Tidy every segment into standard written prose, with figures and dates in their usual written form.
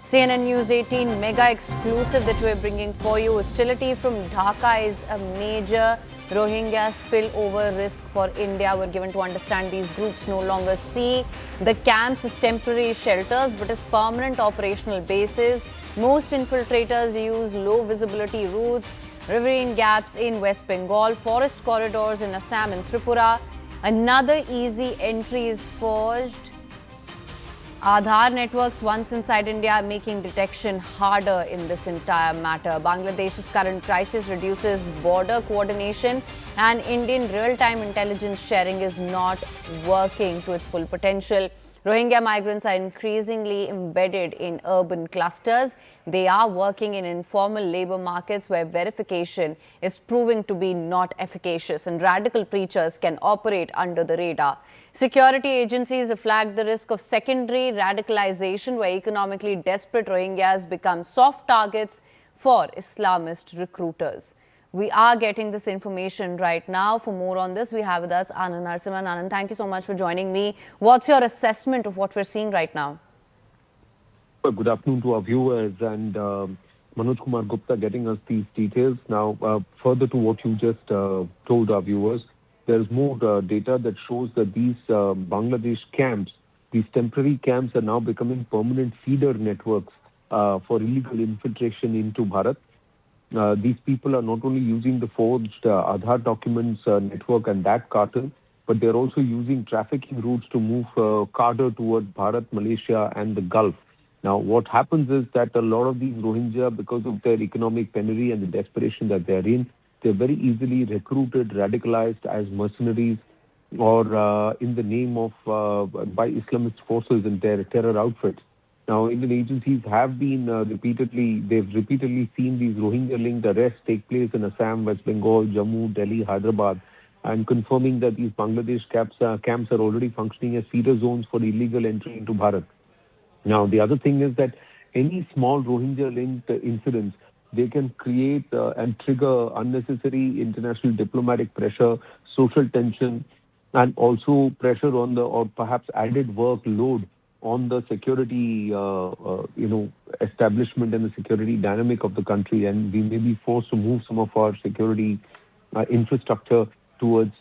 CNN News 18 mega exclusive that we're bringing for you. Hostility from Dhaka is a major Rohingya spillover risk for India. We're given to understand these groups no longer see the camps as temporary shelters but as permanent operational bases. Most infiltrators use low visibility routes, riverine gaps in West Bengal, forest corridors in Assam and Tripura. Another easy entry is forged. Aadhaar networks once inside India are making detection harder in this entire matter. Bangladesh's current crisis reduces border coordination and Indian real-time intelligence sharing is not working to its full potential. Rohingya migrants are increasingly embedded in urban clusters. They are working in informal labor markets where verification is proving to be not efficacious and radical preachers can operate under the radar. Security agencies have flagged the risk of secondary radicalization where economically desperate Rohingyas become soft targets for Islamist recruiters. We are getting this information right now. For more on this, we have with us Anand Narasimhan. Anand, thank you so much for joining me. What's your assessment of what we're seeing right now? Good afternoon to our viewers and Manoj Kumar Gupta getting us these details. Now, further to what you just told our viewers, there is more data that shows that these Bangladesh camps, these temporary camps are now becoming permanent feeder networks for illegal infiltration into Bharat. These people are not only using the forged Aadhaar documents network and that cartel, but they're also using trafficking routes to move cargo towards Bharat, Malaysia and the Gulf. Now, what happens is that a lot of these Rohingya, because of their economic penury and the desperation that they're in, they're very easily recruited, radicalized as mercenaries or in the name of by Islamist forces and their terror outfits. Now, Indian agencies have been they've repeatedly seen these Rohingya-linked arrests take place in Assam, West Bengal, Jammu, Delhi, Hyderabad, and confirming that these Bangladesh camps are already functioning as feeder zones for illegal entry into Bharat. Now, the other thing is that any small Rohingya-linked incidents, they can create and trigger unnecessary international diplomatic pressure, social tension, and also pressure on or perhaps added workload on the security, establishment and the security dynamic of the country. And we may be forced to move some of our security infrastructure towards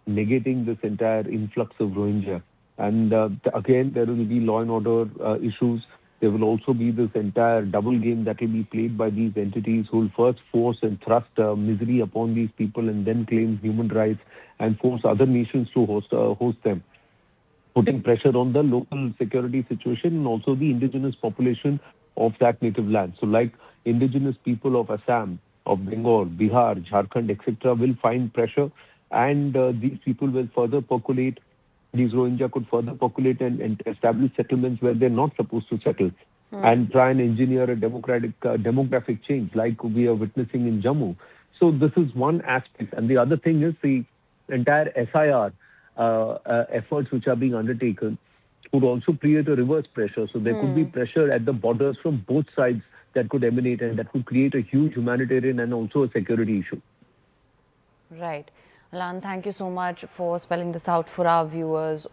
negating this entire influx of Rohingya. And again, there will be law and order issues. There will also be this entire double game that will be played by these entities who will first force and thrust misery upon these people and then claim human rights and force other nations to host them, putting pressure on the local security situation and also the indigenous population of that native land. So like indigenous people of Assam, of Bengal, Bihar, Jharkhand, etc. will find pressure and these people will further percolate. These Rohingya could further populate and establish settlements where they're not supposed to settle and try and engineer a demographic change like we are witnessing in Jammu. So this is one aspect. And the other thing is the entire SIR efforts which are being undertaken could also create a reverse pressure. So there could be pressure at the borders from both sides that could emanate and that could create a huge humanitarian and also a security issue. Right. Alan, thank you so much for spelling this out for our viewers.